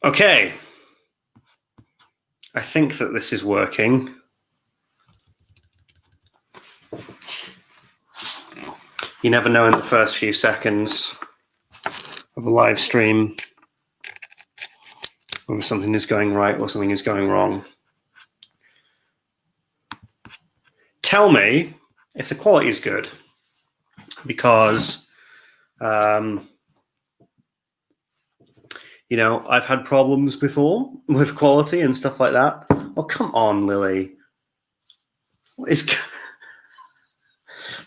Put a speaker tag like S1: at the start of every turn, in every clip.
S1: Okay. I think that this is working. You never know in the first few seconds of a live stream whether something is going right or something is going wrong. Tell me if the quality is good, because you know, I've had problems before with quality and stuff like that. Oh, come on, Lily. What is...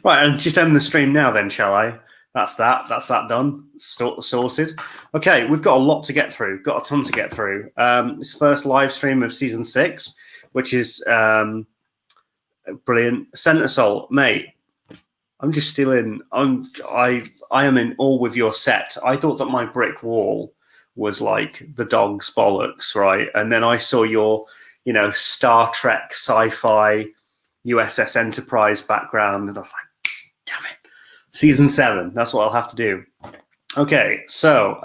S1: Right, and just end the stream now then, shall I? That's that done. Sorted. Okay, we've got a lot to get through. Got a ton to get through. This first live stream of season 6, which is brilliant. Center Soul, mate. I'm just stealing. I am in awe with your set. I thought that my brick wall was like the dog's bollocks, right? And then I saw your, you know, Star Trek sci-fi USS Enterprise background, and I was like, damn it. Season 7, that's what I'll have to do. Okay, so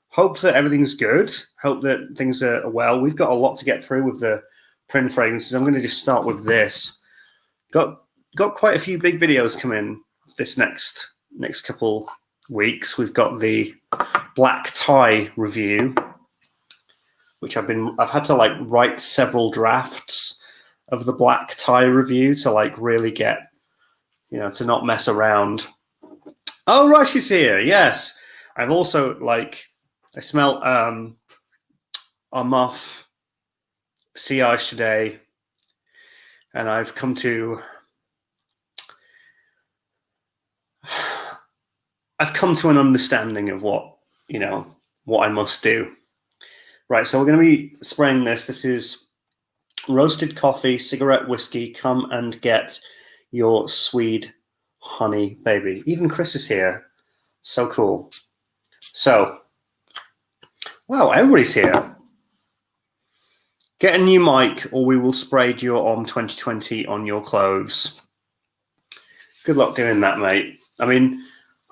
S1: hope that everything's good. Hope that things are well. We've got a lot to get through with the Prin fragrances. I'm going to just start with this. Got quite a few big videos coming this next couple weeks. We've got the black tie review, which I've had to like write several drafts of the black tie review to like really get, you know, to not mess around. Oh, Rush is here. Yes. I've also I smelt Armaf Sillage today, and I've come to an understanding of what I must do. Right, so we're going to be spraying this. This is roasted coffee, cigarette whiskey. Come and get your Swede honey, baby. Even Chris is here. So cool. So, wow, everybody's here. Get a new mic, or we will spray Dior Homme 2020 on your clothes. Good luck doing that, mate. I mean,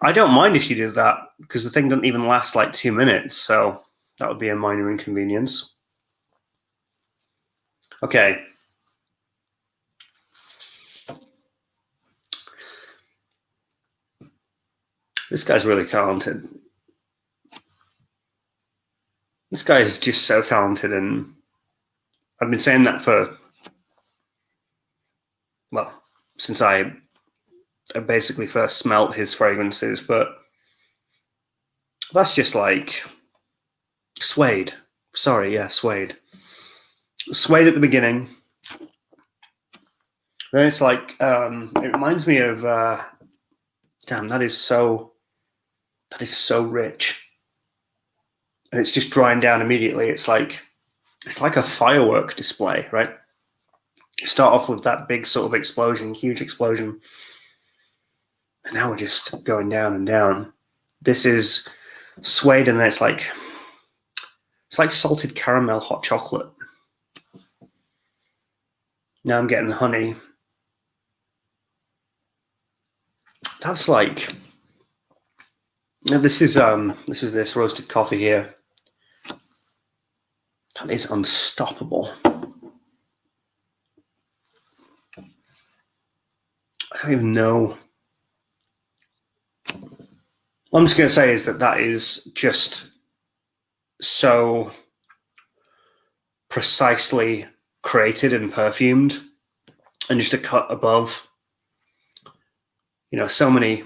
S1: I don't mind if you do that, because the thing doesn't even last like 2 minutes, so that would be a minor inconvenience. Okay. This guy's really talented. This guy is just so talented, and I've been saying that for, well, since I basically first smelt his fragrances, but that's just like suede. Sorry, yeah, suede. Suede at the beginning. Then it's like, it reminds me of, damn, that is so rich. And it's just drying down immediately. It's like a firework display, right? You start off with that big sort of explosion, huge explosion. And now we're just going down and down. This is suede, and then it's like salted caramel hot chocolate. Now I'm getting honey. That's like, now this is this roasted coffee here. That is unstoppable. I don't even know. What I'm just going to say is that is just so precisely created and perfumed, and just a cut above. You know, so many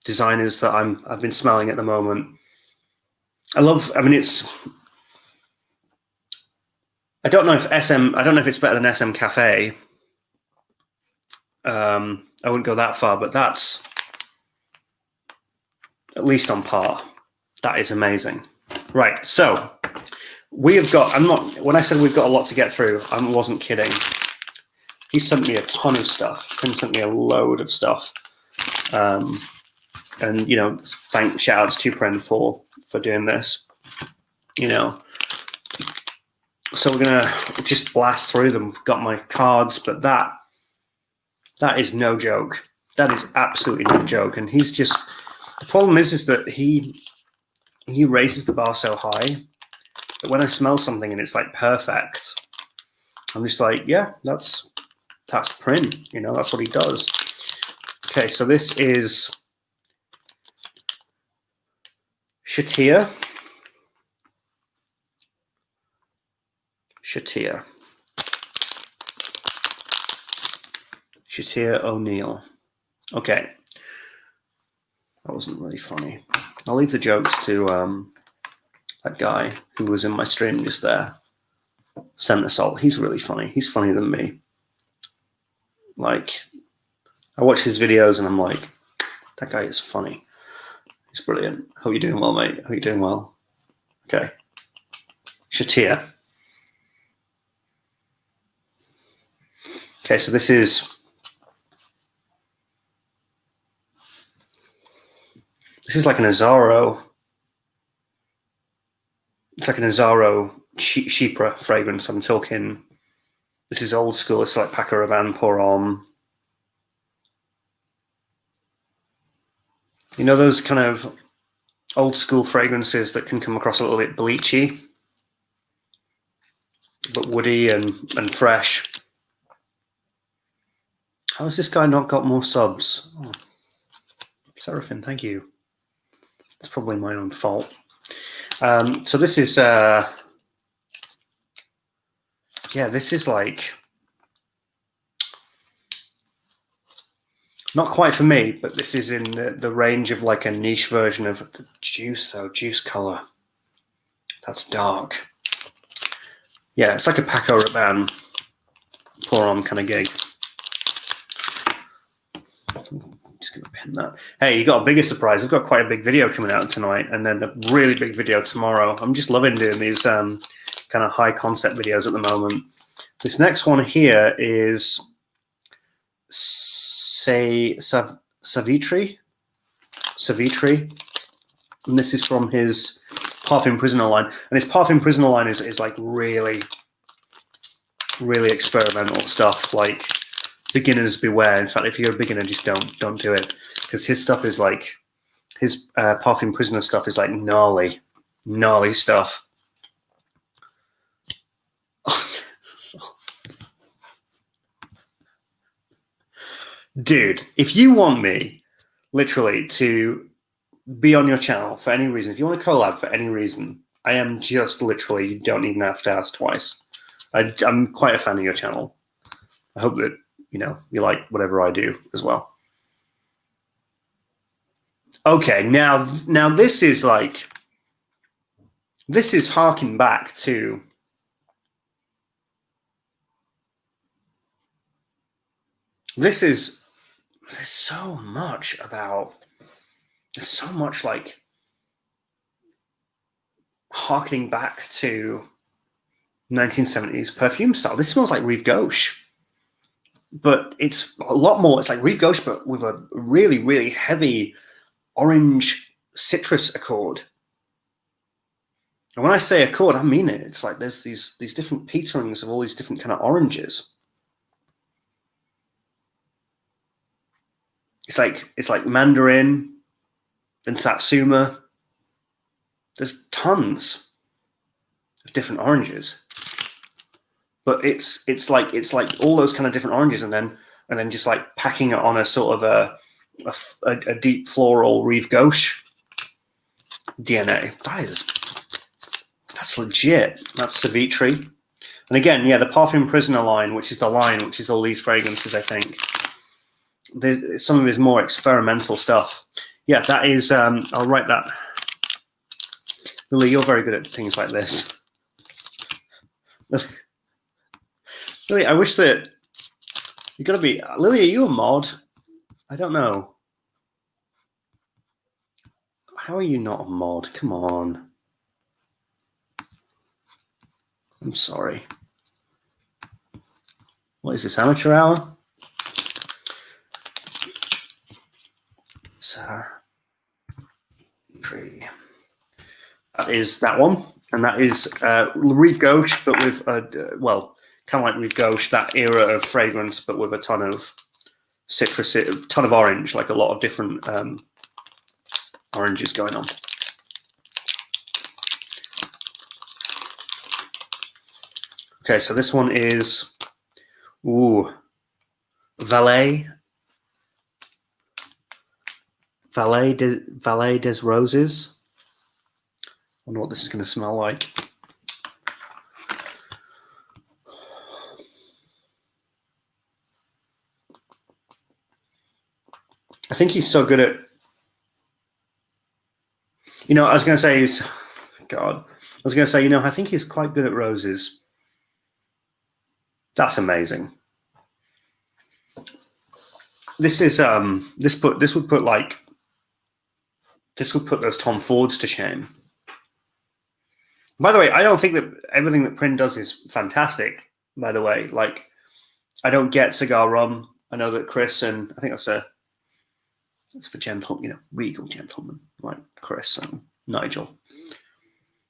S1: designers that I've been smelling at the moment. I mean, I don't know if it's better than SM Cafe. I wouldn't go that far, but that's at least on par. That is amazing. Right, so we have got, when I said we've got a lot to get through, I wasn't kidding. He sent me a ton of stuff. He sent me a load of stuff. And, you know, shout outs to Prin for doing this, you know. So we're going to just blast through them. Got my cards, but that is no joke. That is absolutely no joke. And he's just, the problem is that he he raises the bar so high that when I smell something and it's like perfect, I'm just like, yeah, that's Prin, you know, that's what he does. Okay, so this is Shatia. Shatia O'Neill. Okay, that wasn't really funny. I'll leave the jokes to that guy who was in my stream just there. Scent Assault. He's really funny. He's funnier than me. Like, I watch his videos and I'm like, that guy is funny. He's brilliant. Hope you're doing well, mate. Hope you're doing well. Okay. Shatia. Okay, so this is like an Azaro. It's like an Azaro Chypre fragrance. I'm talking, this is old school. It's like Paco Rabanne Pour Homme. You know those kind of old school fragrances that can come across a little bit bleachy, but woody and fresh. How has this guy not got more subs? Oh, Seraphim, thank you. It's probably my own fault. So this is, this is like, not quite for me, but this is in the range of like a niche version of the Juice, though. Juice color. That's dark. Yeah, it's like a Paco Rabanne Pour Homme kind of gig. Just gonna pin that. Hey, you got a bigger surprise. I've got quite a big video coming out tonight, and then a really big video tomorrow. I'm just loving doing these kind of high concept videos at the moment. This next one here is Savitri, and this is from his Parfum Prisoner line. And his Parfum Prisoner line is like really, really experimental stuff. Like, beginners beware. In fact, if you're a beginner, just don't do it, because his stuff is like, his Parfum Prisoner stuff is like gnarly stuff. Dude, if you want me literally to be on your channel for any reason, if you want to collab for any reason, I am just literally, you don't even have to ask twice. I'm quite a fan of your channel. I hope that, you know, you like whatever I do as well. Okay, now this is like, this is harking back to there's so much like harkening back to 1970s perfume style. This smells like Rive Gauche, but it's a lot more. It's like Rive Gauche, but with a really, really heavy orange citrus accord. And when I say accord, I mean it. It's like there's these different peterings of all these different kind of oranges. It's like mandarin, then satsuma. There's tons of different oranges, but it's like all those kind of different oranges, and then just like packing it on a sort of a deep floral Rive Gauche DNA. That's legit. That's Savitri. And again, yeah, the Parfum Prisoner line, which is the line which is all these fragrances, I think. There's some of his more experimental stuff. Yeah, that is, I'll write that. Lily, you're very good at things like this. Lily, I wish that you got to be, Lily, are you a mod? I don't know. How are you not a mod? Come on. I'm sorry. What is this, amateur hour? Savitri. That is that one, and that is Rive Gauche, but with well, kind of like Rive Gauche, that era of fragrance, but with a ton of citrus, a ton of orange, like a lot of different oranges going on. Okay, so this one is Valet des Roses. I wonder what this is going to smell like. I think he's so good at, I was going to say, I think he's quite good at roses. That's amazing. This is this would put those Tom Fords to shame. By the way, I don't think that everything that Prin does is fantastic. By the way, like, I don't get cigar rum. I know that Chris, and I think it's for regal gentlemen like Chris and Nigel.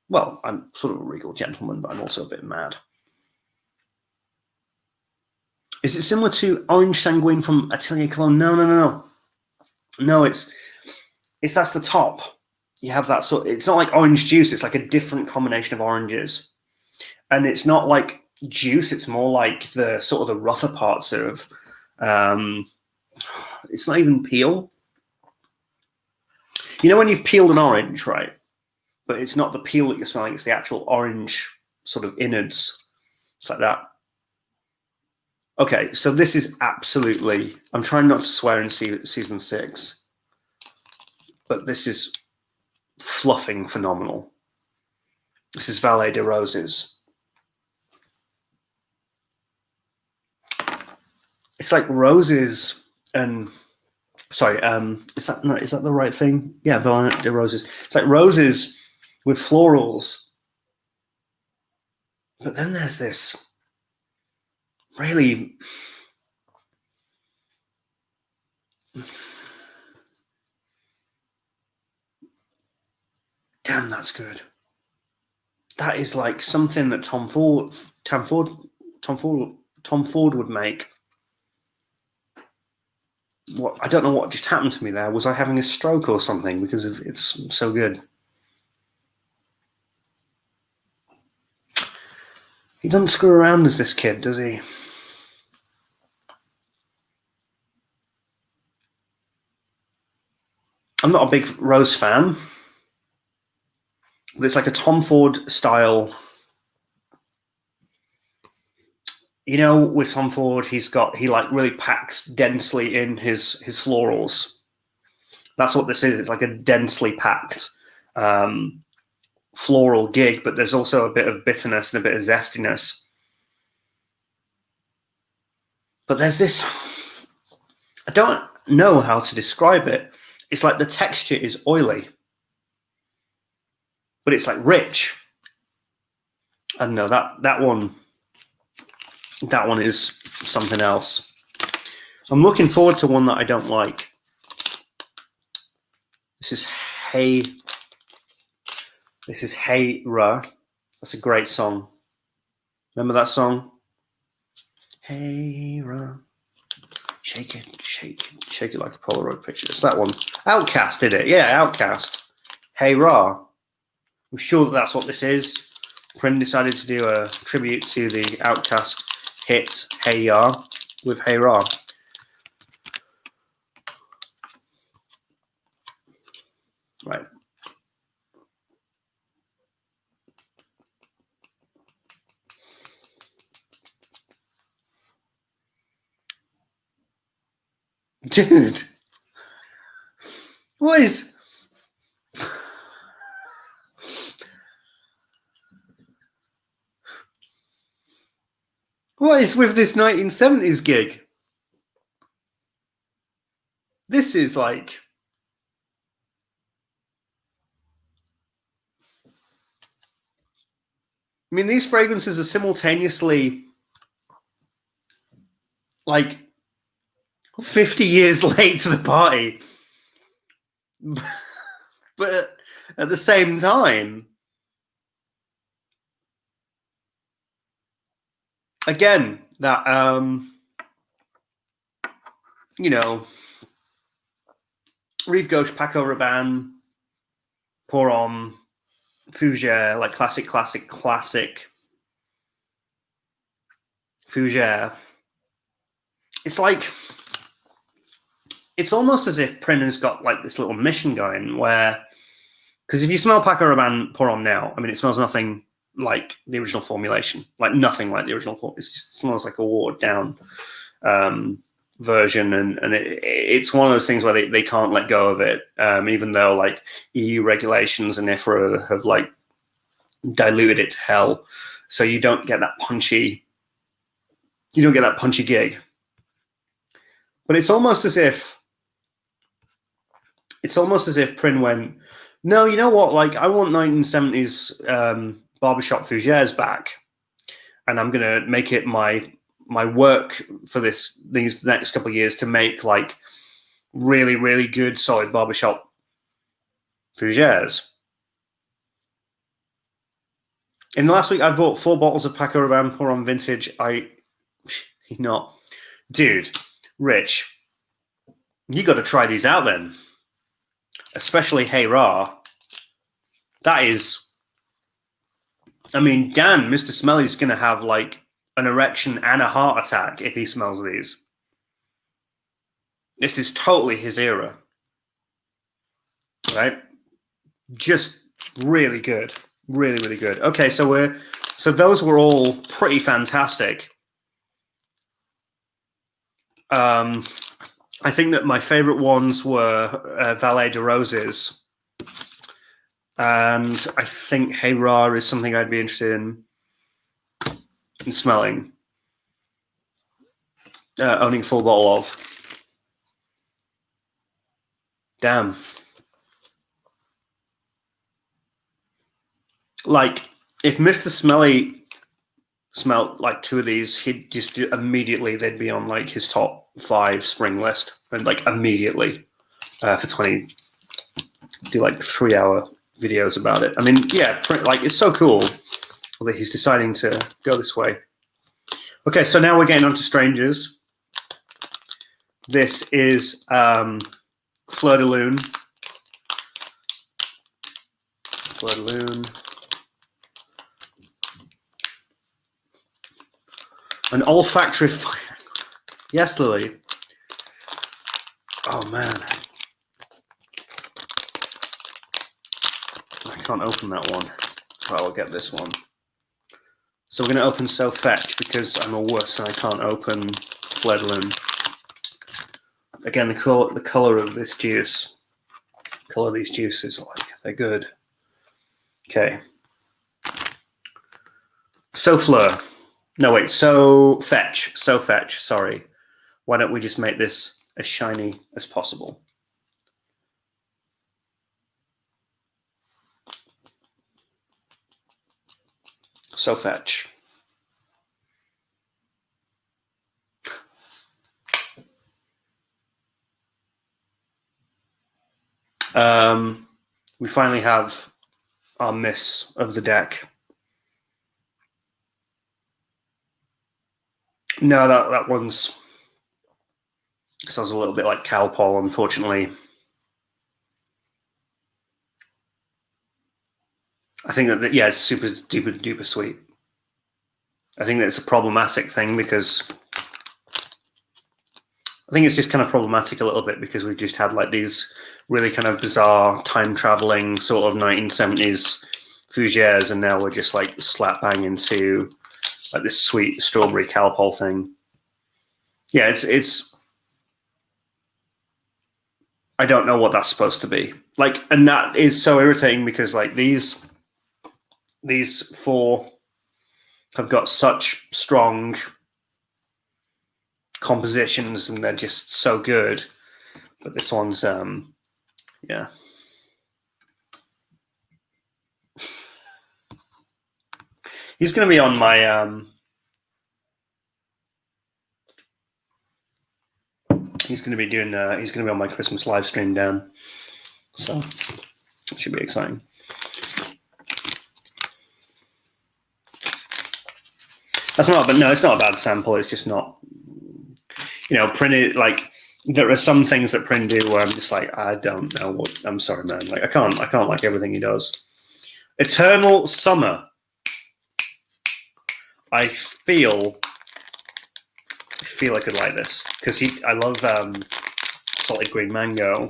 S1: Well, I'm sort of a regal gentleman, but I'm also a bit mad. Is it similar to Orange Sanguine from Atelier Cologne? No, it's that's the top. You have that sort. It's not like orange juice. It's like a different combination of oranges, and it's not like juice. It's more like the sort of the rougher parts of. It's not even peel. You know when you've peeled an orange, right? But it's not the peel that you're smelling. It's the actual orange sort of innards. It's like that. Okay, so this is absolutely. I'm trying not to swear in season 6, but this is fluffing phenomenal. This is Valet des Roses. It's like roses and sorry, is that the right thing? Yeah, Valet des Roses. It's like roses with florals, but then there's this really damn, that's good. That is like something that Tom Ford would make. What, I don't know what just happened to me there. Was I having a stroke or something because of it's so good? He doesn't screw around as this kid, does he? I'm not a big rose fan, but it's like a Tom Ford style. With Tom Ford, he like really packs densely in his florals. That's what this is. It's like a densely packed floral gig, but there's also a bit of bitterness and a bit of zestiness. But there's this, I don't know how to describe it. It's like the texture is oily, but it's like rich. I don't know, that one is something else. I'm looking forward to one that I don't like. This is Hey Ra. That's a great song. Remember that song? Hey Ra. Shake it like a Polaroid picture. It's that one. Outcast did it. Yeah, Outcast. Hey Ra. I'm sure that's what this is. Prin decided to do a tribute to the Outcast hit Hey Ya with Hey Ra. Right. Dude. What is with this 1970s gig? This is like these fragrances are simultaneously like 50 years late to the party, but at the same time, again, that Rive Gauche, Paco Rabanne, Pour Homme, Fougère, like classic Fougere. It's like, it's almost as if Prin has got like this little mission going where, because if you smell Paco Rabanne Pour Homme now, I mean, it smells nothing like the original formulation, like nothing like the original form. It smells like a watered down version, and it's one of those things where they can't let go of it, even though like EU regulations and IFRA have like diluted it to hell, so you don't get that punchy gig. But it's almost as if Prin went, no, you know what, like I want 1970s barbershop fougères back, and I'm gonna make it my work for these next couple of years to make like really, really good solid barbershop fougères. In the last week, I bought 4 bottles of Paco Rabanne Pour Homme Vintage. Dude, Rich, you got to try these out then. Especially Hey Ra. That is, I mean, Dan, Mr. Smelly's going to have like an erection and a heart attack if he smells these. This is totally his era. Right? Just really good. Really, really good. Okay, so those were all pretty fantastic. I think that my favorite ones were Valet de Roses. And I think Hey Ra is something I'd be interested in smelling. Owning a full bottle of. Damn. Like, if Mr. Smelly smelled like 2 of these, he'd just immediately, they'd be on like his top 5 spring list, and like immediately for 20, do like 3-hour videos about it. I mean, yeah, like it's so cool that he's deciding to go this way. Okay, so now we're getting on to strangers. This is Fleur de Lune. Fleur de Lune. An olfactory fire. Yes, Lily. Oh, man. I can't open that one. Well, I'll get this one. So we're going to open So Fetch because I'm a wuss and I can't open Fleur de Lune. Again, the colour of this juice. The colour of these juices, like, they're good. Okay. So Fleur. No, wait, So Fetch, sorry. Why don't we just make this as shiny as possible? So Fetch. We finally have our miss of the deck. No, that one's, sounds a little bit like Calpol, unfortunately. I think that, yeah, it's super duper duper sweet. I think that it's a problematic thing because I think it's just kind of problematic a little bit because we've just had like these really kind of bizarre time traveling sort of 1970s fougères, and now we're just like slap bang into like this sweet strawberry Calpol thing. Yeah, it's I don't know what that's supposed to be. Like, and that is so irritating because like these 4 have got such strong compositions and they're just so good. But this one's yeah. He's going to be on my he's going to be on my Christmas live stream, Dan. So it should be exciting. It's not a bad sample. It's just not, Prin, like, there are some things that Prin do where I'm just like, I don't know what, I'm sorry, man. Like, I can't like everything he does. Eternal Summer. I feel feel I could like this because I love salted green mango.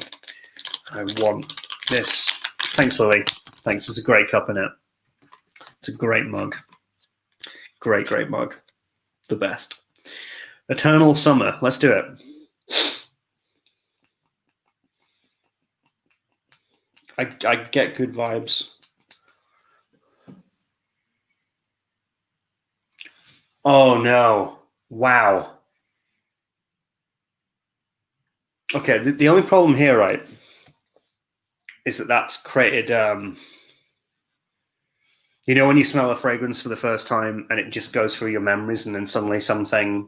S1: I want this. Thanks, Lily. Thanks. It's a great cup in it. It's a great mug. Great mug. The best. Eternal Summer. Let's do it. I get good vibes. Oh no. Wow. Okay, the only problem here, right, is that that's created, you know, when you smell a fragrance for the first time and it just goes through your memories and then suddenly something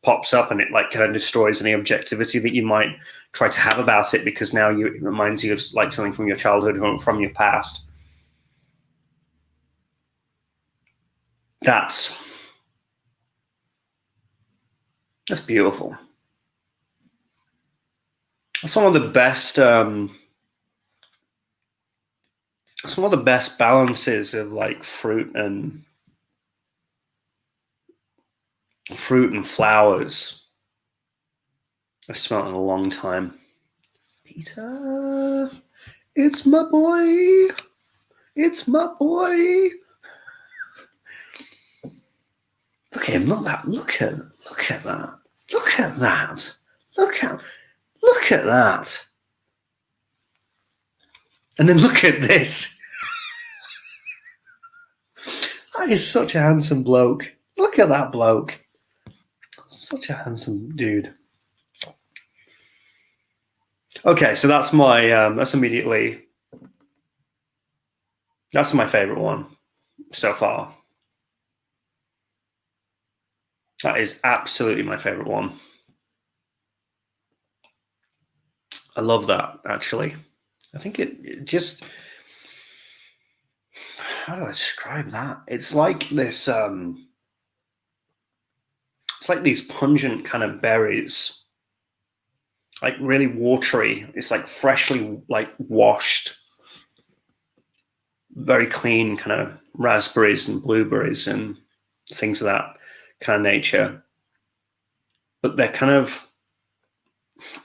S1: pops up and it like kind of destroys any objectivity that you might try to have about it because now it reminds you of like something from your childhood or from your past. That's beautiful. That's one of the best balances of like fruit and flowers I've smelled in a long time. Peter, it's my boy. It's my boy. Look at him, look at that. Look at that. Look at that. Look at that. And then look at this. That is such a handsome bloke. Look at that bloke. Such a handsome dude. Okay, so that's my that's my favorite one so far. That is absolutely my favorite one. I love that, actually. I think it just, how do I describe that? It's like this, it's like these pungent kind of berries, like really watery. It's like freshly like washed, very clean kind of raspberries and blueberries and things of that kind of nature. But they're kind of,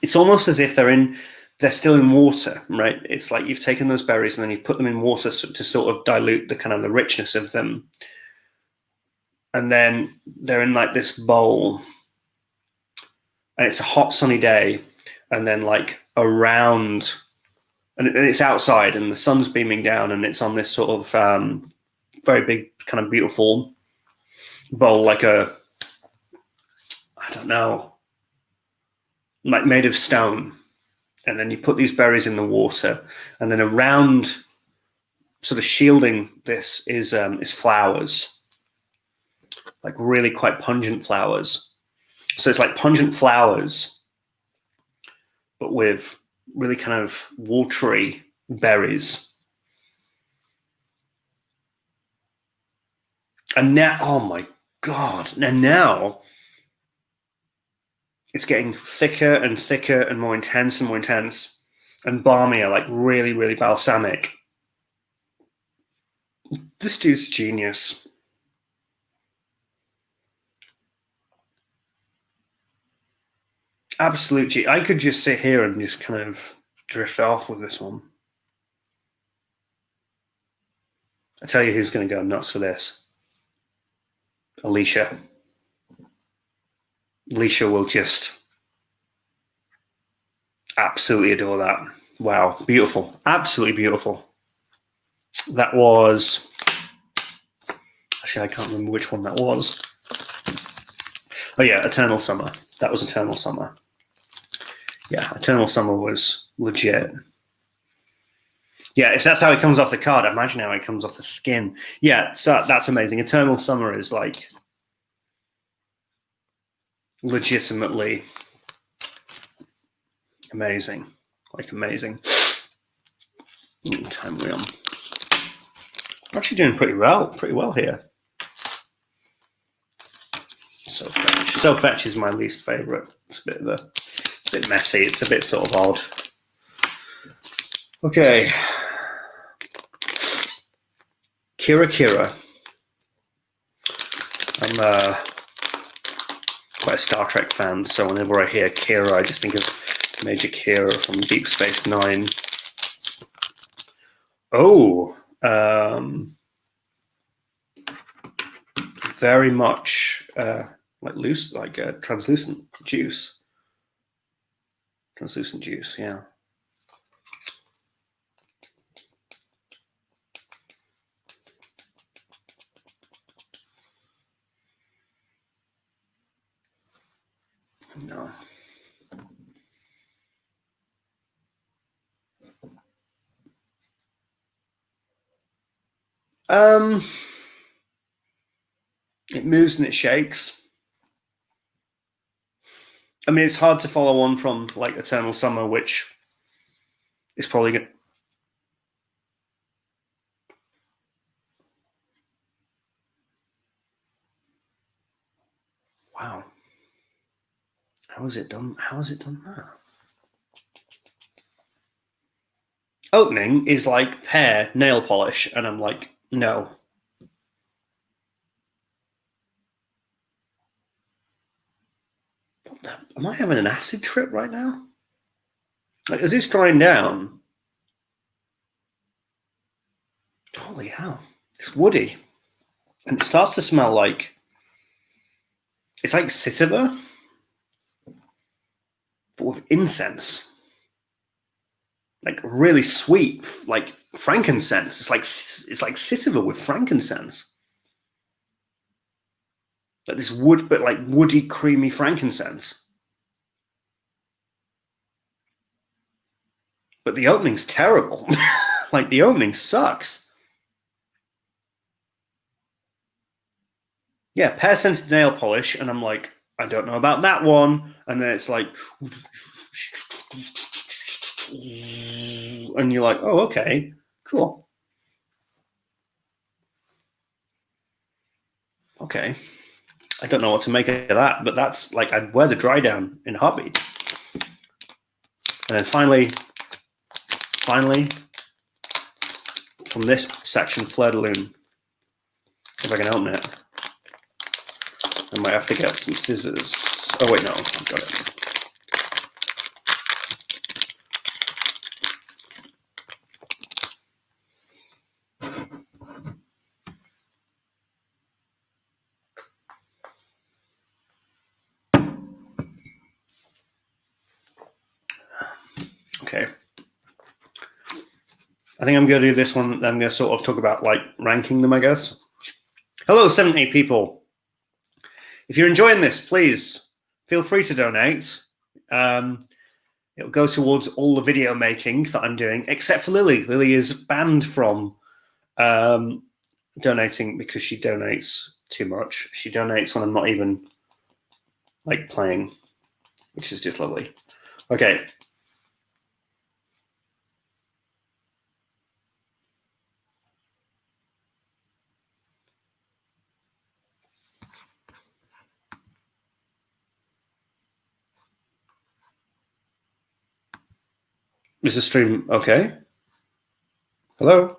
S1: it's almost as if they're still in water, right? It's like you've taken those berries and then you've put them in water to sort of dilute the kind of the richness of them. And then they're in like this bowl and it's a hot sunny day. And then like around, and it's outside and the sun's beaming down and it's on this sort of very big kind of beautiful bowl, like I don't know, like made of stone. And then you put these berries in the water, and then around, sort of shielding this is flowers, like really quite pungent flowers. So it's like pungent flowers, but with really kind of watery berries. And now, oh my God, and now it's getting thicker and thicker and more intense and balmier, like really, really balsamic. This dude's genius. Absolute I could just sit here and just kind of drift off with this one. I tell you who's going to go nuts for this. Alicia. Alicia will just absolutely adore that. Wow, beautiful. Absolutely beautiful. That was, actually I can't remember which one that was. Oh yeah, Eternal Summer. That was Eternal Summer. Yeah, Eternal Summer was legit. Yeah, if that's how it comes off the card, imagine how it comes off the skin. Yeah, so that's amazing. Eternal Summer is like legitimately amazing. Like amazing. What time are we on? We're actually doing pretty well here. So Fetch. So Fetch is my least favorite. It's a bit messy. It's a bit sort of odd. Okay. Kira. I'm quite quite a Star Trek fan, so whenever I hear Kira, I just think of Major Kira from Deep Space Nine. Oh, very much like loose, like translucent juice. Translucent juice, yeah. No. It moves and it shakes. I mean, it's hard to follow on from like Eternal Summer, which is probably good. Wow. How has it done? How has it done that? Opening is like pear nail polish, and I'm like, no. Am I having an acid trip right now? Like, is this drying down? Holy hell. It's woody. And it starts to smell like, it's like citiver, but with incense. Like really sweet, like frankincense. It's like citiver with frankincense. Like this wood, but like woody, creamy frankincense. But the opening's terrible. Like the opening sucks. Yeah, pear scented nail polish, and I'm like, I don't know about that one. And then it's like, and you're like, oh, okay, cool. Okay. I don't know what to make of that, but that's like, I'd wear the dry down in a heartbeat. And then finally, from this section, Fleur de Lune. If I can open it. I might have to get some scissors. Oh, wait, no, I've got it. Okay. I think I'm going to do this one. I'm going to sort of talk about like ranking them, I guess. Hello, 70 people. If you're enjoying this, please feel free to donate. It'll go towards all the video making that I'm doing, except for Lily. Lily is banned from donating because she donates too much. She donates when I'm not even like playing, which is just lovely. Okay. Is the stream okay? Hello?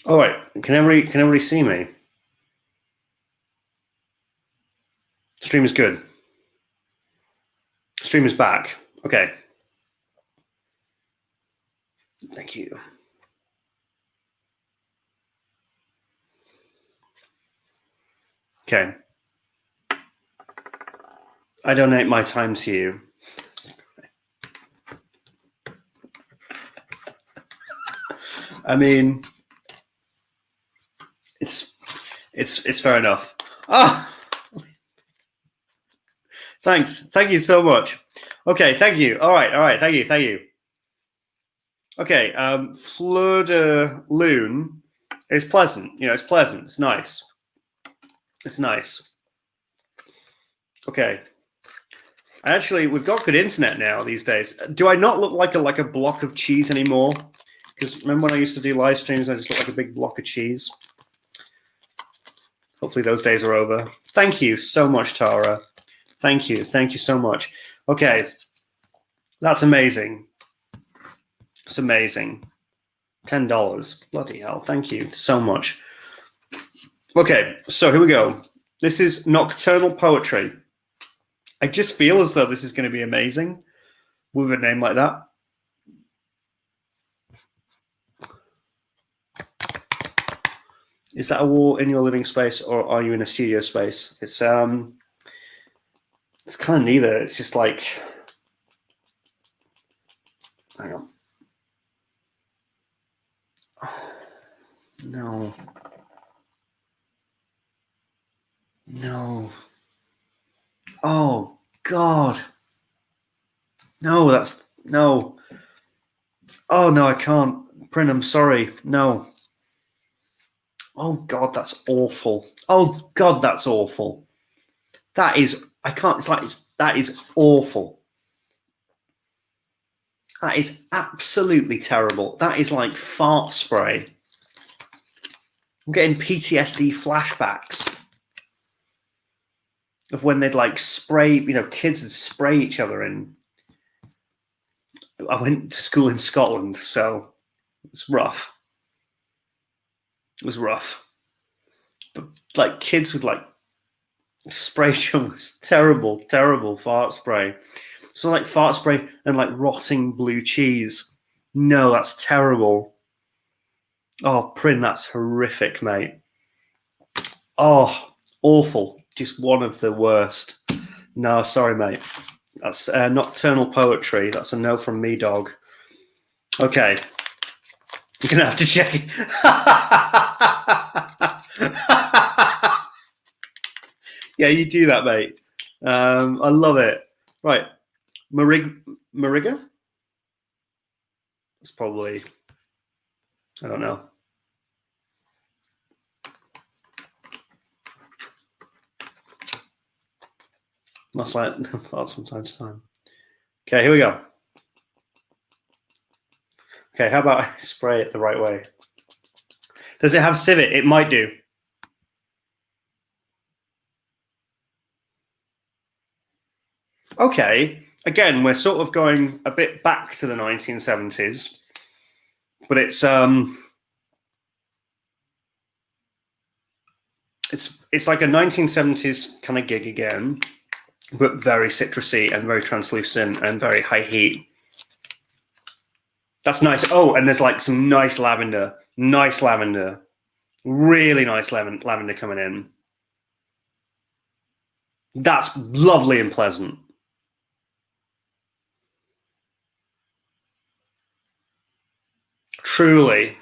S1: All right. Can everybody see me? Stream is good. Stream is back. Okay. Thank you. Okay. I donate my time to you. I mean, it's fair enough. Ah, thanks. Thank you so much. Okay, thank you. All right. Thank you. Okay, Fleur de Lune is pleasant. You know, it's pleasant. It's nice. It's nice. Okay. Actually, we've got good internet now these days. Do I not look like a block of cheese anymore? Because remember when I used to do live streams, I just looked like a big block of cheese. Hopefully those days are over. Thank you so much, Tara. Thank you so much. Okay, that's amazing. It's amazing. $10. Bloody hell. Thank you so much. Okay, so here we go. This is Nocturnal Poetry. I just feel as though this is going to be amazing with a name like that. Is that a wall in your living space, or are you in a studio space? It's kind of neither. It's just like, hang on. No. No. Oh, God. No, that's, no. Oh, no, I can't. Prin, I'm sorry. No. Oh, God, that's awful. Oh, God, that's awful. That is, I can't, it's like, that is awful. That is absolutely terrible. That is like fart spray. I'm getting PTSD flashbacks of when they'd like spray, you know, kids would spray each other in. I went to school in Scotland, so it was rough. It was rough. But like kids would like spray each other with terrible, terrible fart spray. So like fart spray and like rotting blue cheese. No, that's terrible. Oh, Prin, that's horrific, mate. Oh, awful. Just one of the worst. No, sorry, mate. That's Nocturnal Poetry. That's a no from me, dog. Okay. You're going to have to check it. Yeah, you do that, mate. I love it. Right. Mariga? It's probably, I don't know. Must like thoughts from time to time. Okay, here we go. Okay, how about I spray it the right way? Does it have civet? It might do. Okay, again, we're sort of going a bit back to the 1970s, but it's like a 1970s kind of gig again, but very citrusy and very translucent and very high heat. That's nice. Oh, and there's like some nice lavender, really nice lavender coming in. That's lovely and pleasant. Truly.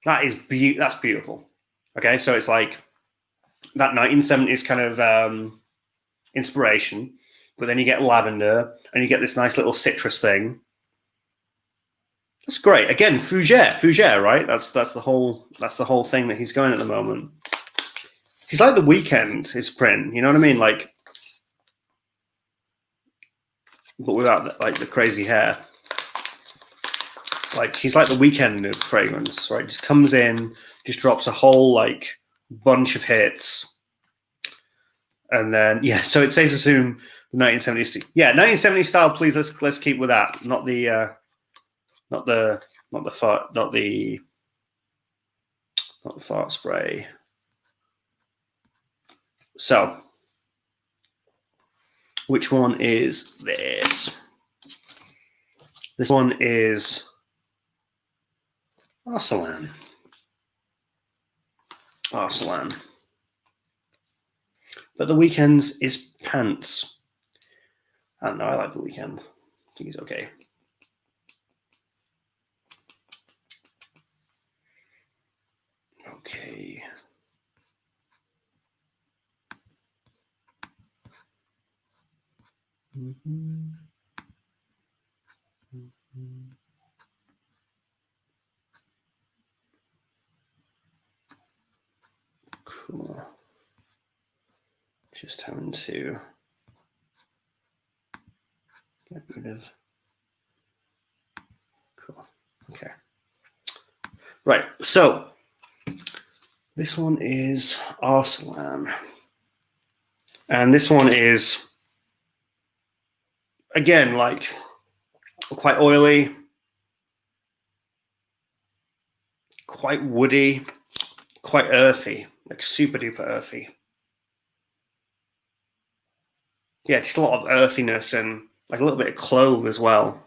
S1: That's beautiful. Okay, so it's like that 1970s kind of inspiration, but then you get lavender and you get this nice little citrus thing. That's great. Again, fougere, right? That's the whole thing that he's going at the moment. He's like The Weeknd, his Prin. You know what I mean? Like, but without like the crazy hair. Like he's like The Weeknd of fragrance, right? Just comes in, just drops a whole like bunch of hits, and then yeah. So it's safe to assume the 1970s. Yeah, 1970s style. Please let's keep with that. Not the fart spray. So, which one is this? This one is Arsalan. But The Weeknd's is Pants. I don't know, I like The Weeknd. I think he's okay. Okay. Cool. Just having to get rid of. Cool. Okay. Right. So this one is Arsalan. And this one is, again, like quite oily, quite woody, quite earthy, like super duper earthy. Yeah, just a lot of earthiness and like a little bit of clove as well.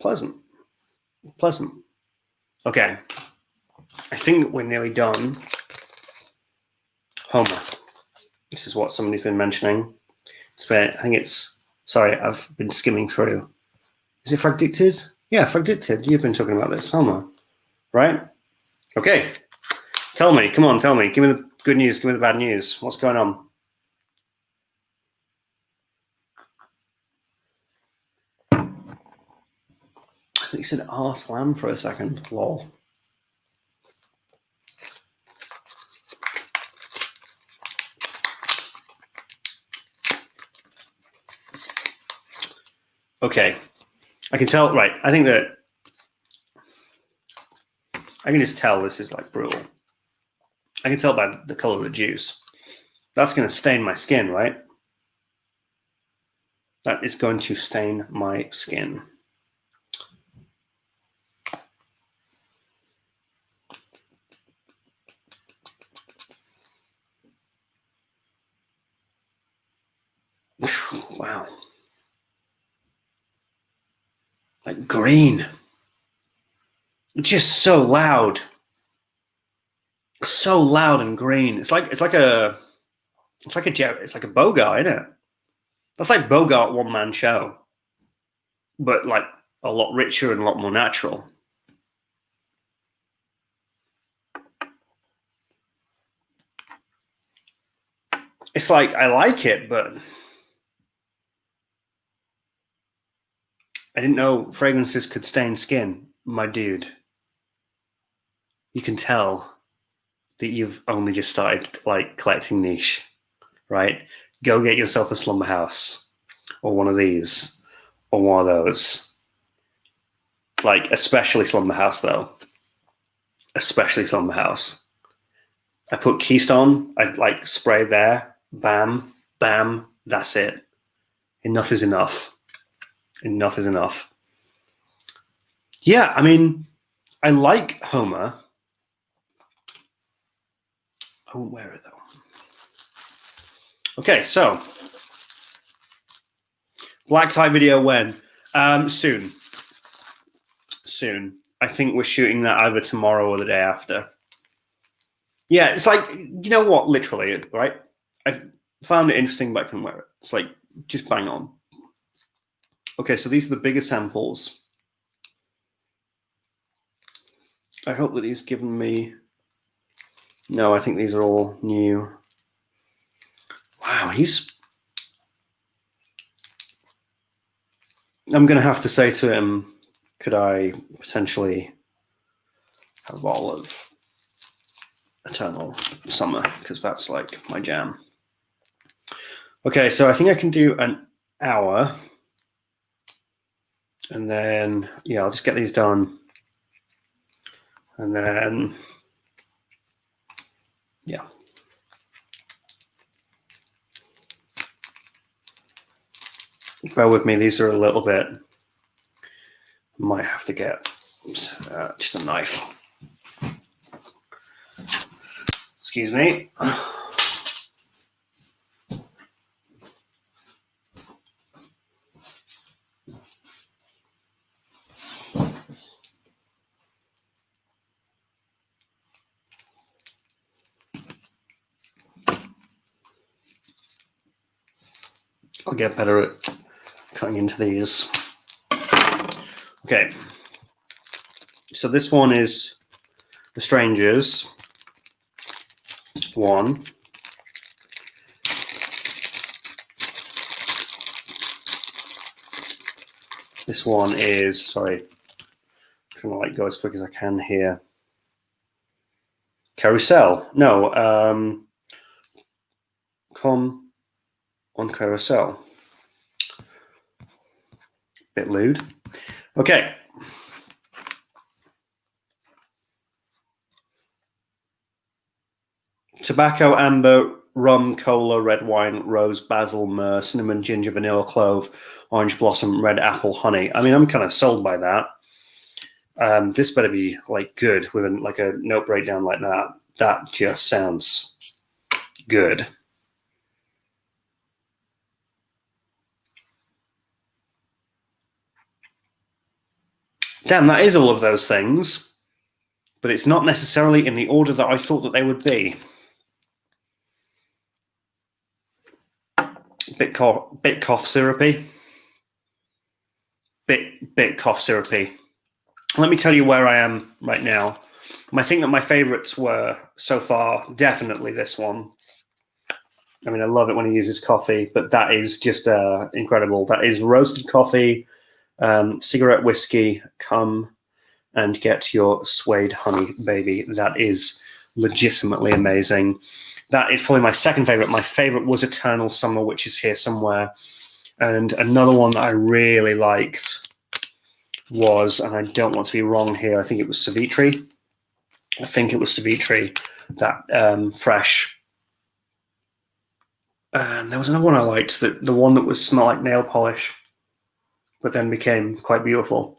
S1: Pleasant. Pleasant. Okay. I think we're nearly done. Homer. This is what somebody's been mentioning. I think it's, sorry, I've been skimming through. Is it Fragdicted? Yeah, Fragdicted. You've been talking about this, Homer. Right? Okay. Tell me. Come on, tell me. Give me the good news. Give me the bad news. What's going on? I think you said Arslan for a second. Lol. Okay. I can tell, right. I think that I can just tell this is like brutal. I can tell by the color of the juice. That's going to stain my skin, right? That is going to stain my skin. Wow. Like green. Just so loud. So loud and green. It's like a Bogart, isn't it? That's like Bogart one-man show, but like a lot richer and a lot more natural. It's like I like it, but I didn't know fragrances could stain skin, my dude. You can tell that you've only just started like collecting niche, right? Go get yourself a slumber house or one of these or one of those. Like especially slumber house though. Especially slumber house. I put Keystone, I like spray there, bam, bam, that's it. Enough is enough. Enough is enough. Yeah, I mean, I like Homer. I won't wear it though. Okay, so black tie video when? Soon. Soon. I think we're shooting that either tomorrow or the day after. Yeah, it's like, you know what, literally, right? I found it interesting, but I couldn't wear it. It's like, just bang on. Okay, so these are the bigger samples. I hope that he's given me... No, I think these are all new. Wow, I'm going to have to say to him, could I potentially have a bottle of Eternal Summer? Because that's like my jam. Okay, so I think I can do an hour. And then, yeah, I'll just get these done. And then, yeah. Bear with me, these are a little bit, might have to get just a knife. Excuse me. I'll get better at cutting into these. Okay. So this one is The Strangers. One. This one is, sorry, I'm trying to like go as quick as I can here. Carousel. No, come on Carousel. Bit lewd. Okay. Tobacco, amber, rum, cola, red wine, rose, basil, myrrh, cinnamon, ginger, vanilla, clove, orange blossom, red apple, honey. I mean, I'm kind of sold by that. This better be like good with like a note breakdown like that. That just sounds good. Damn, that is all of those things, but it's not necessarily in the order that I thought that they would be. Bit cough syrupy. Bit cough syrupy. Let me tell you where I am right now. I think that my favorites were so far definitely this one. I mean, I love it when he uses coffee, but that is just incredible. That is roasted coffee, cigarette whiskey. Come and get your suede honey, baby. That is legitimately amazing. That is probably my second favorite. My favorite was Eternal Summer, which is here somewhere. And another one that I really liked was, and I don't want to be wrong here, I think it was Savitri. That fresh. There was another one I liked, the one that was smelled like nail polish, but then became quite beautiful.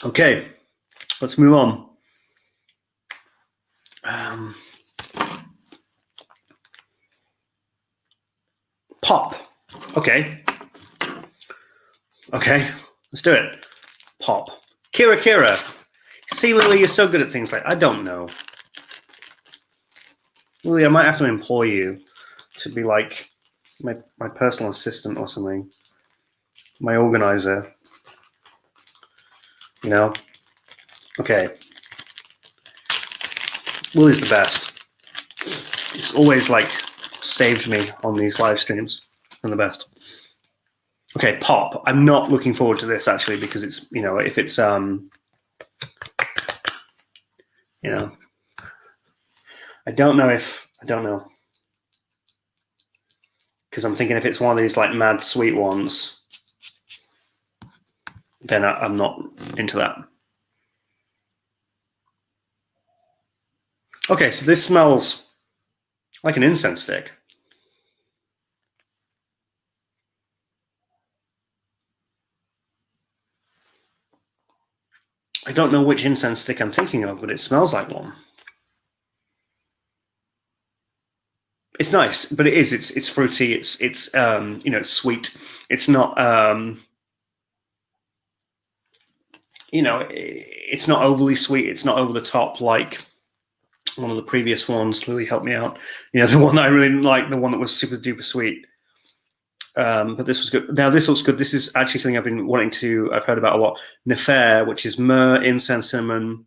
S1: Okay, let's move on. Pop. Okay, let's do it. Pop. Kira. See, Lily, you're so good at things like, I don't know. Lily, I might have to employ you to be like my personal assistant or something. My organizer. You know? Okay. Lily's the best. It's always like saved me on these live streams. And the best. Okay, pop. I'm not looking forward to this actually because it's, you know, if it's you know, I don't know. Because I'm thinking if it's one of these like mad sweet ones, then I'm not into that. Okay, so this smells like an incense stick. I don't know which incense stick I'm thinking of, but it smells like one. It's nice, but it's fruity. It's you know, sweet. It's not you know, it's not overly sweet. It's not over the top like one of the previous ones. Lily, help me out. You know, the one that I really didn't like, the one that was super duper sweet. But this was good. Now this looks good. This is actually something I've heard about a lot. Nefer, which is myrrh, incense, cinnamon,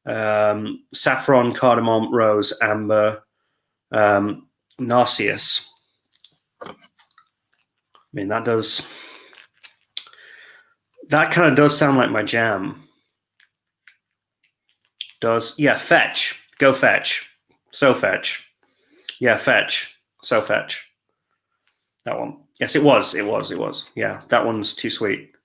S1: saffron, cardamom, rose, amber, narcissus. I mean, that kind of does sound like my jam. Yeah, fetch. Go fetch. So fetch. Yeah, fetch. So fetch. That one. Yes, it was. Yeah, that one's too sweet.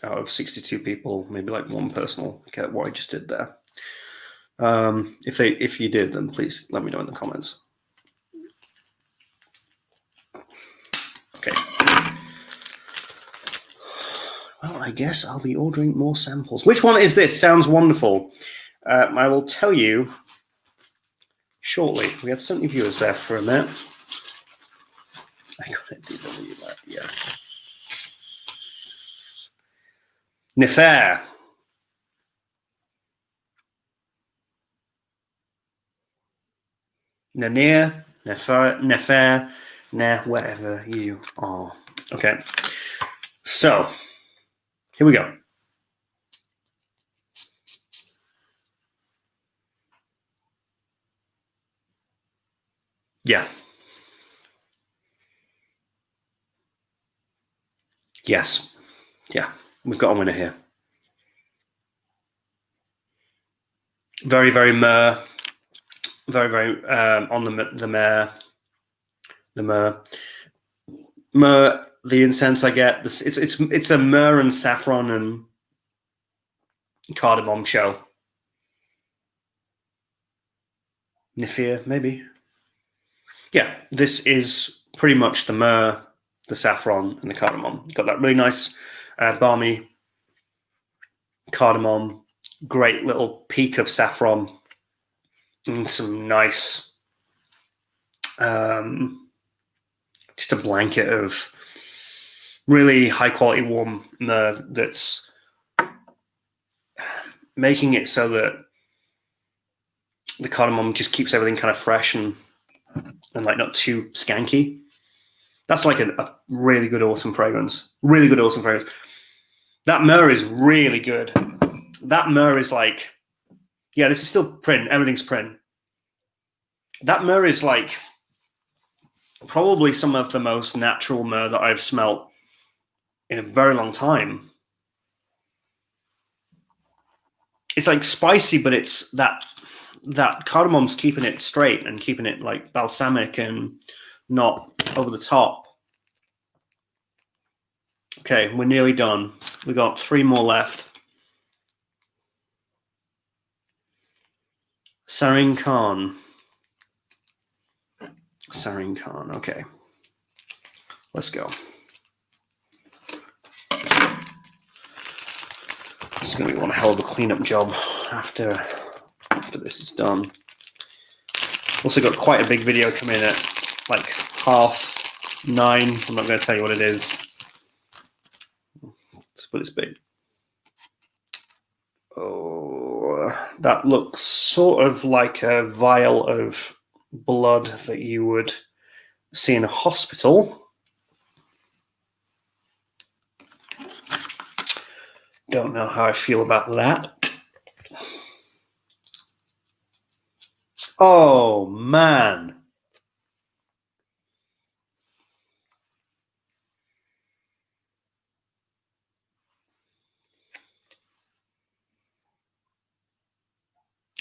S1: Out of 62 people, maybe like one person will get what I just did there. If you did, then please let me know in the comments. Okay. Well, I guess I'll be ordering more samples. Which one is this? Sounds wonderful. I will tell you shortly. We had so many viewers there for a minute. I got it. DW that. Yes. Nefer. Nanir. Nefer. Nah, wherever you are. Okay. So, here we go. Yeah. Yes. Yeah. We've got a winner here. Very, very myrrh. Very, very on the myrrh. The myrrh. Myrrh the incense I get. This it's a myrrh and saffron and cardamom show. Nifia, maybe. Yeah, this is pretty much the myrrh, the saffron, and the cardamom. Got that really nice, balmy cardamom, great little peak of saffron, and some nice, just a blanket of really high quality warm myrrh that's making it so that the cardamom just keeps everything kind of fresh and like not too skanky. That's like a really good, awesome fragrance. Really good, awesome fragrance. That myrrh is really good. That myrrh is like, yeah, this is still Prin. Everything's Prin. That myrrh is like probably some of the most natural myrrh that I've smelt in a very long time. It's like spicy, but it's that cardamom's keeping it straight and keeping it like balsamic and not over the top. Okay, we're nearly done. We got 3 more left. Sarin Khan. Sarin Khan, okay. Let's go. It's going to be one hell of a cleanup job after this is done. Also got quite a big video coming in at like 9:30. I'm not going to tell you what it is. But it's big. Oh, that looks sort of like a vial of blood that you would see in a hospital. Don't know how I feel about that. Oh, man.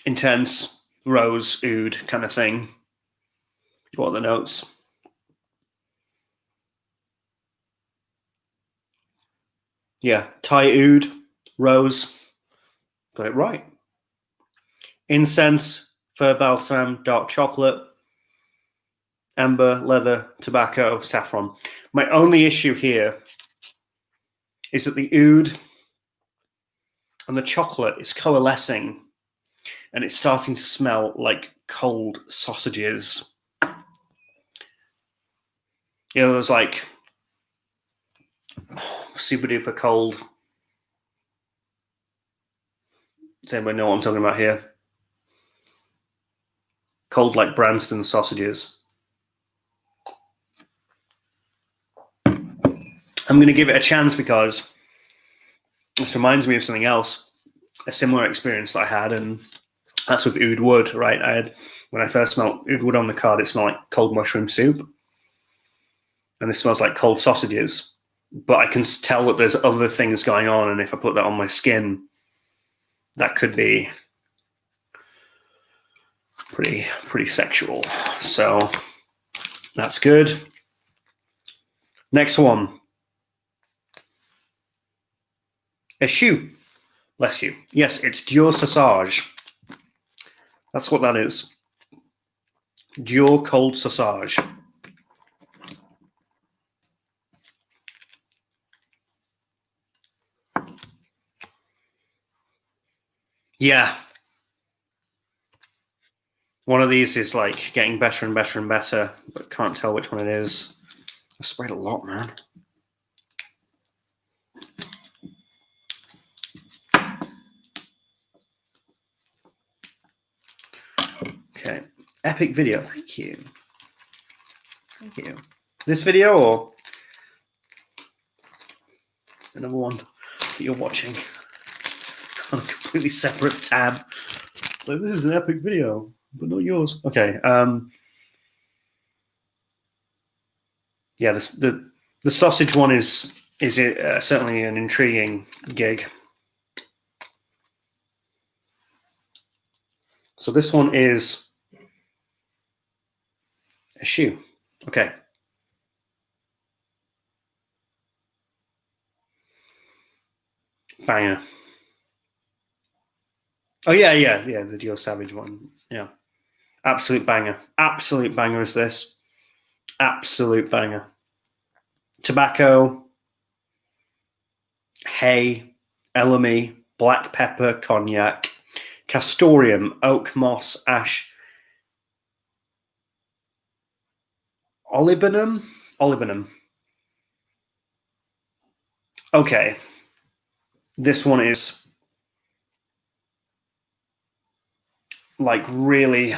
S1: Intense, rose, oud kind of thing. What are the notes? Yeah, Thai oud, rose. Got it right. Incense, fir balsam, dark chocolate, amber, leather, tobacco, saffron. My only issue here is that the oud and the chocolate is coalescing and it's starting to smell like cold sausages. You know, those like super duper cold. Does anybody know what I'm talking about here? Cold like Branston sausages. I'm going to give it a chance because this reminds me of something else, a similar experience that I had, and that's with oud wood, right? When I first smelled oud wood on the card, it smelled like cold mushroom soup. And this smells like cold sausages. But I can tell that there's other things going on, and if I put that on my skin, that could be pretty sexual. So that's good. Next one. Eschou. Bless you. Yes, it's Dior Sausage. That's what that is. Dior Cold Sausage. Yeah. One of these is like getting better and better and better, but can't tell which one it is. I've sprayed a lot, man. Okay. Epic video. Thank you. Thank you. This video or another one that you're watching on a completely separate tab? So this is an epic video, but not yours. Okay. Yeah, the sausage one is certainly an intriguing gig. So this one is Eschou. Okay. Banger. Oh yeah, the Dior Savage one. Yeah, absolute banger. Absolute banger is this. Absolute banger. Tobacco, hay, elemi, black pepper, cognac, castoreum, oak moss, ash, olibanum. Okay, this one is like really,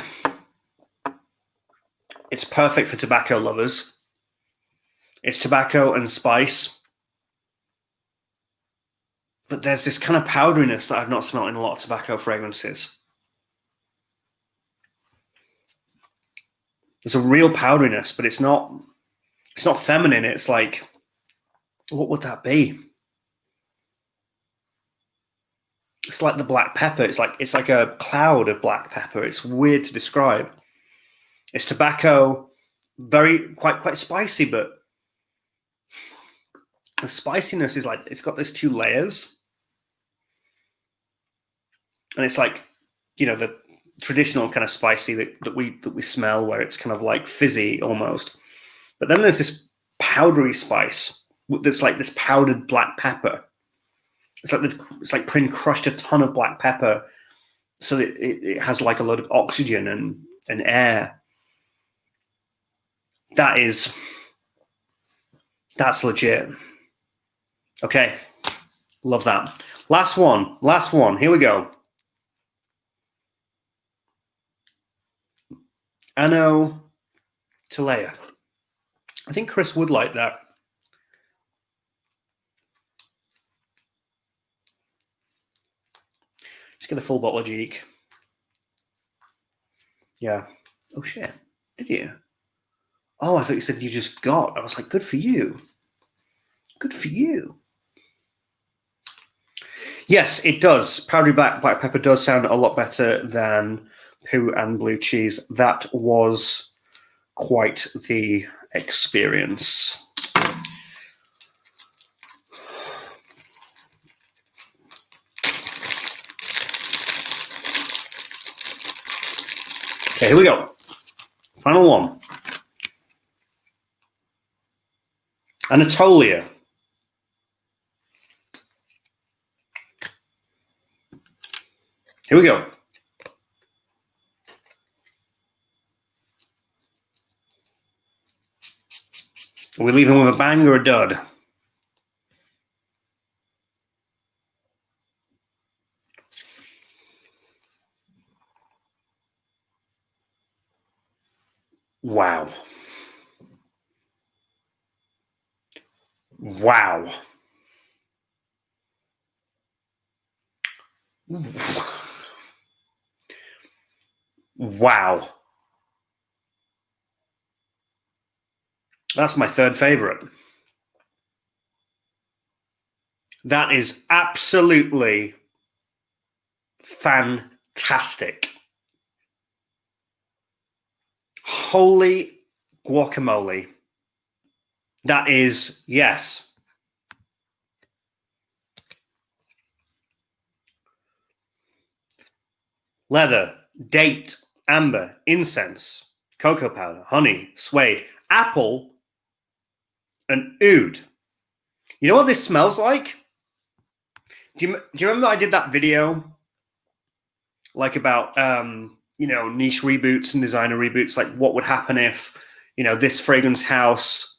S1: it's perfect for tobacco lovers. It's tobacco and spice, but there's this kind of powderiness that I've not smelled in a lot of tobacco fragrances. There's a real powderiness, but it's not feminine. It's like, what would that be? It's like the black pepper. It's like a cloud of black pepper. It's weird to describe. It's tobacco, quite spicy, but the spiciness is like, it's got these two layers. And it's like, you know, the traditional kind of spicy that we smell, where it's kind of like fizzy almost. But then there's this powdery spice that's like this powdered black pepper. It's like Prin crushed a ton of black pepper, so that it has like a lot of oxygen and air. That's legit. Okay, love that. Last one. Here we go. Anno Talea. I think Chris would like that. Just get a full bottle of Jeek. Yeah. Oh shit. Did you? Oh, I thought you said you just got. I was like, good for you. Good for you. Yes, it does. Powdery black pepper does sound a lot better than poo and blue cheese. That was quite the experience. Okay, here we go. Final one. Anatolia. Here we go. Are we leaving with a bang or a dud? Wow. Wow. Wow. That's my third favorite. That is absolutely fantastic. Holy guacamole. That is, yes. Leather, date, amber, incense, cocoa powder, honey, suede, apple, and oud. You know what this smells like? Do you remember I did that video like about you know, niche reboots and designer reboots, like what would happen if, you know, this fragrance house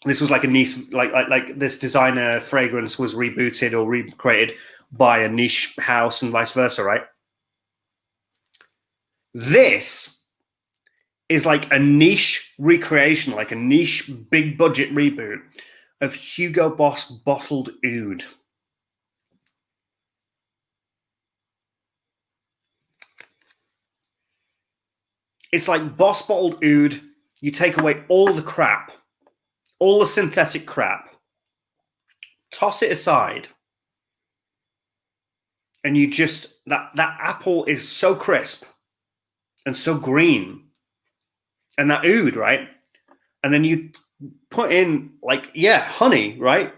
S1: this was like a niche, like this designer fragrance was rebooted or recreated by a niche house and vice versa, right? This is like a niche recreation, like a niche big budget reboot of Hugo Boss bottled oud. It's like Boss bottled oud. You take away all the crap, all the synthetic crap, toss it aside, and you just, that apple is so crisp and so green, and that oud, right? And then you put in, like, yeah, honey, right?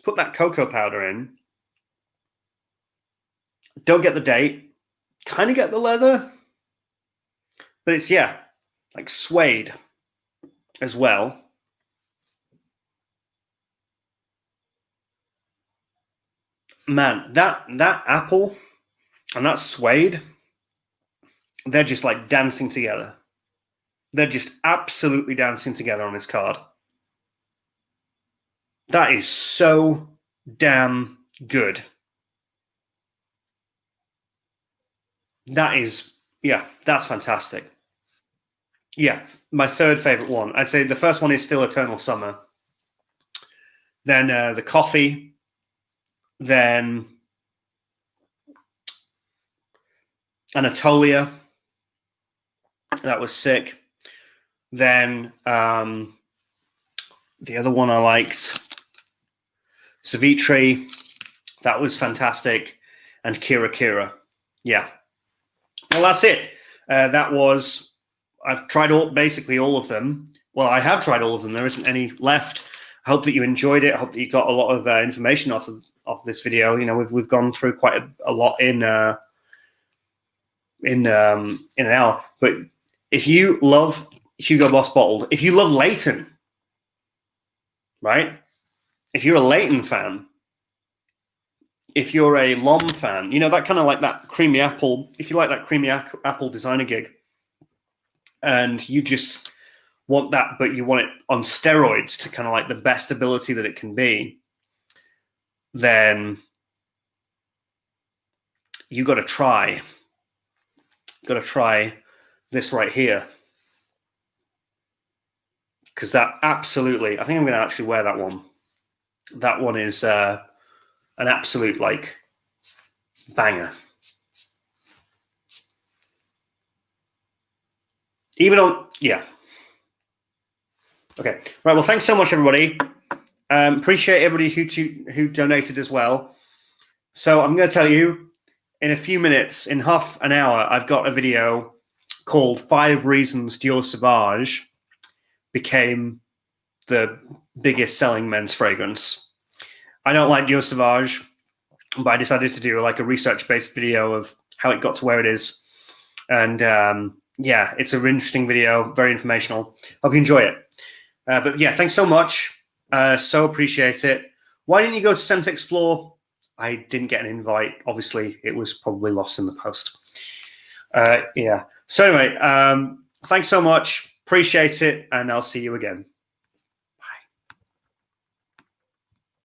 S1: put that cocoa powder in. Don't get the date. Kind of get the leather. But it's, yeah, like suede as well. Man, that apple and that suede, they're just like dancing together. They're just absolutely dancing together on this card. That is so damn good. That is, yeah, that's fantastic. Yeah, my third favorite one. I'd say the first one is still Eternal Summer. Then the coffee. Then Anatolia. That was sick. Then the other one I liked, Savitri. That was fantastic. And Kira. Yeah. Well, that's it. That was, I've tried basically all of them. Well, I have tried all of them. There isn't any left. I hope that you enjoyed it. I hope that you got a lot of information off this video. You know, we've gone through quite a lot in an hour. But if you love Hugo Boss bottled, if you love Leighton, right? If you're a Leighton fan, if you're a Lom fan, you know, that kind of like that creamy apple, if you like that creamy apple designer gig and you just want that, but you want it on steroids to kind of like the best ability that it can be, then you got to try this right here. Because that absolutely, I think I'm going to actually wear that one. That one is an absolute like banger. Even on, yeah. Okay, right. Well, thanks so much, everybody. Appreciate everybody who donated as well. So I'm going to tell you in a few minutes, in half an hour, I've got a video called 5 Reasons Dior Sauvage became the biggest selling men's fragrance. I don't like Dior Sauvage, but I decided to do like a research-based video of how it got to where it is. And yeah, it's an interesting video, very informational. Hope you enjoy it. But yeah, thanks so much. So appreciate it. Why didn't you go to Scent Explore? I didn't get an invite. Obviously, it was probably lost in the post. Yeah. So anyway, thanks so much. Appreciate it. And I'll see you again.